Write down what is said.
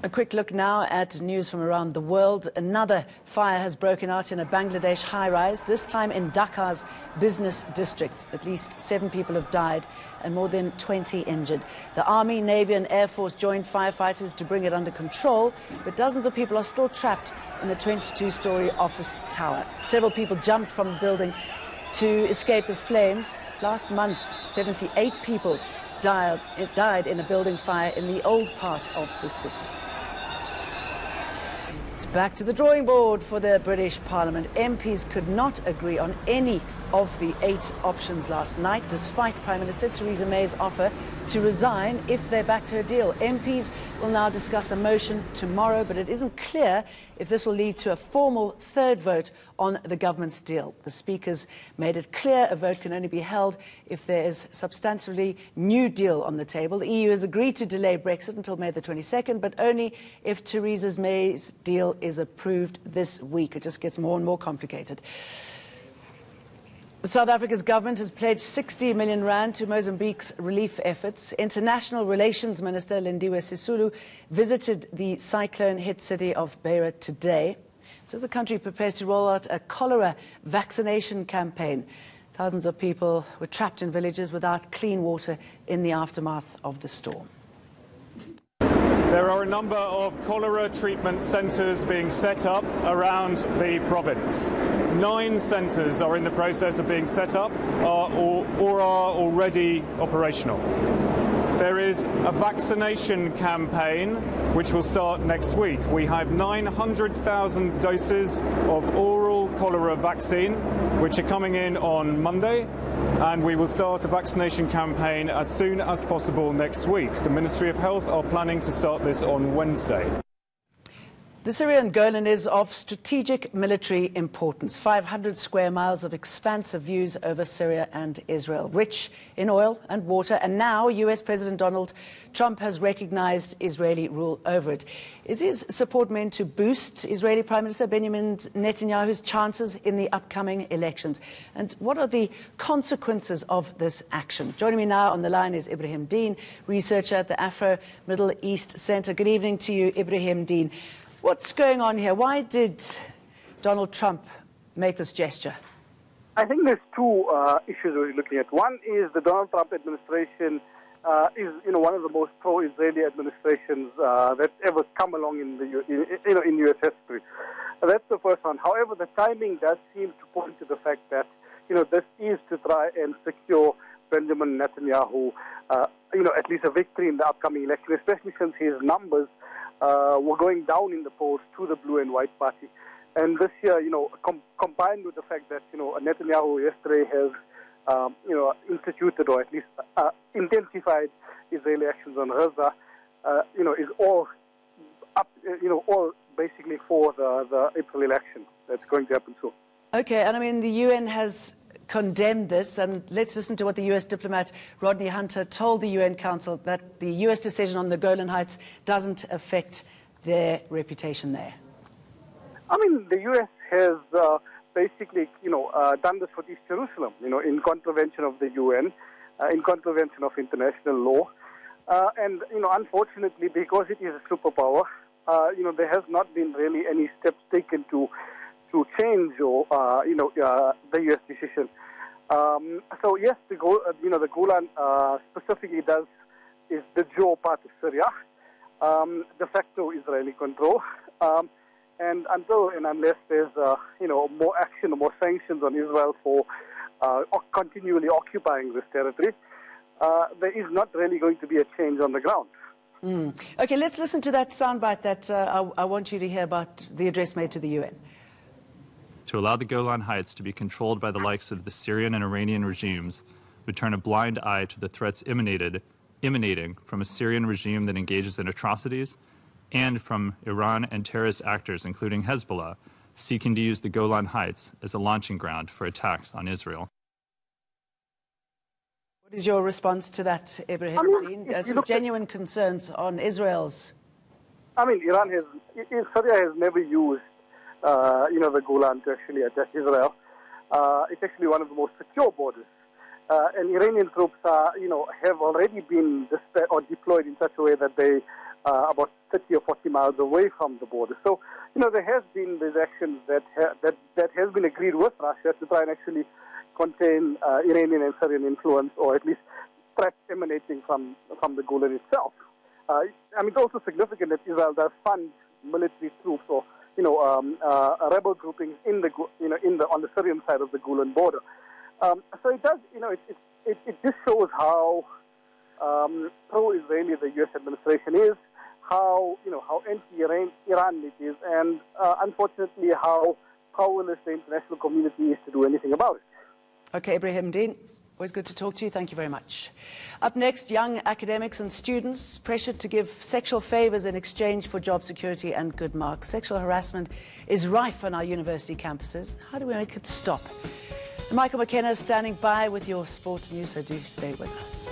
A quick look now at news from around the world. Another fire has broken out in a Bangladesh high-rise, this time in Dhaka's business district. At least 7 people have died and more than 20 injured. The Army, Navy and Air Force joined firefighters to bring it under control, but dozens of people are still trapped in the 22-story office tower. Several people jumped from the building to escape the flames. Last month, 78 people died in a building fire in the old part of the city. It's back to the drawing board for the British Parliament. MPs could not agree on any of the 8 options last night, despite Prime Minister Theresa May's offer to resign if they backed her deal. MPs will now discuss a motion tomorrow, but it isn't clear if this will lead to a formal third vote on the government's deal. The speakers made it clear a vote can only be held if there is substantially new deal on the table. The EU has agreed to delay Brexit until May the 22nd, but only if Theresa May's deal is approved this week. It just gets more and more complicated. South Africa's government has pledged 60 million rand to Mozambique's relief efforts. International Relations Minister Lindiwe Sisulu visited the cyclone-hit city of Beira today. So the country prepares to roll out a cholera vaccination campaign. Thousands of people were trapped in villages without clean water in the aftermath of the storm. There are a number of cholera treatment centres being set up around the province. 9 centres are in the process of being set up or are already operational. There is a vaccination campaign which will start next week. We have 900,000 doses of oral cholera vaccine which are coming in on Monday, and we will start a vaccination campaign as soon as possible next week. The Ministry of Health are planning to start this on Wednesday. The Syrian Golan is of strategic military importance. 500 square miles of expansive views over Syria and Israel, rich in oil and water. And now US President Donald Trump has recognized Israeli rule over it. Is his support meant to boost Israeli Prime Minister Benjamin Netanyahu's chances in the upcoming elections? And what are the consequences of this action? Joining me now on the line is Ibrahim Deen, researcher at the Afro-Middle East Center. Good evening to you, Ibrahim Deen. What's going on here? Why did Donald Trump make this gesture? I think there's 2 issues we're looking at. One is the Donald Trump administration is, one of the most pro-Israeli administrations that's ever come along in in U.S. history. That's the first one. However, the timing does seem to point to the fact that this is to try and secure Benjamin Netanyahu, at least a victory in the upcoming election, especially since his numbers were going down in the polls to the Blue and White Party. And this year, combined with the fact that, Netanyahu yesterday has, instituted or at least intensified Israeli actions on Gaza, is all up, all basically for the April election that's going to happen soon. Okay, and I mean, the UN has condemned this, and let's listen to what the US diplomat Rodney Hunter told the UN Council, that the US decision on the Golan Heights doesn't affect their reputation there. I mean, the US has basically, done this for East Jerusalem, in contravention of the UN, in contravention of international law. And, unfortunately, because it is a superpower, there has not been really any steps taken to change or, the U.S. decision. So yes, the Golan specifically is the Joe part of Syria, de facto Israeli control. And until and unless there's, more action, more sanctions on Israel for continually occupying this territory, there is not really going to be a change on the ground. Okay, let's listen to that soundbite that I want you to hear about the address made to the UN. To allow the Golan Heights to be controlled by the likes of the Syrian and Iranian regimes would turn a blind eye to the threats emanating from a Syrian regime that engages in atrocities and from Iran and terrorist actors, including Hezbollah, seeking to use the Golan Heights as a launching ground for attacks on Israel. What is your response to that, Ibrahim Deen? Some genuine concerns on Israel's... Syria has never used the Golan to actually attack Israel. It's actually one of the most secure borders. And Iranian troops have already been deployed in such a way that they, about 30 or 40 miles away from the border. So, there has been these actions that has been agreed with Russia to try and actually contain Iranian and Syrian influence, or at least threats emanating from the Golan itself. It's also significant that Israel does fund military troops or rebel groupings on the Syrian side of the Golan border. So it does, it just shows how pro-Israeli the U.S. administration is, how anti-Iran it is, and unfortunately how powerless the international community is to do anything about it. Okay, Ibrahim Deen, always good to talk to you. Thank you very much. Up next, young academics and students pressured to give sexual favors in exchange for job security and good marks. Sexual harassment is rife on our university campuses. How do we make it stop? Michael McKenna is standing by with your sports news, so do stay with us.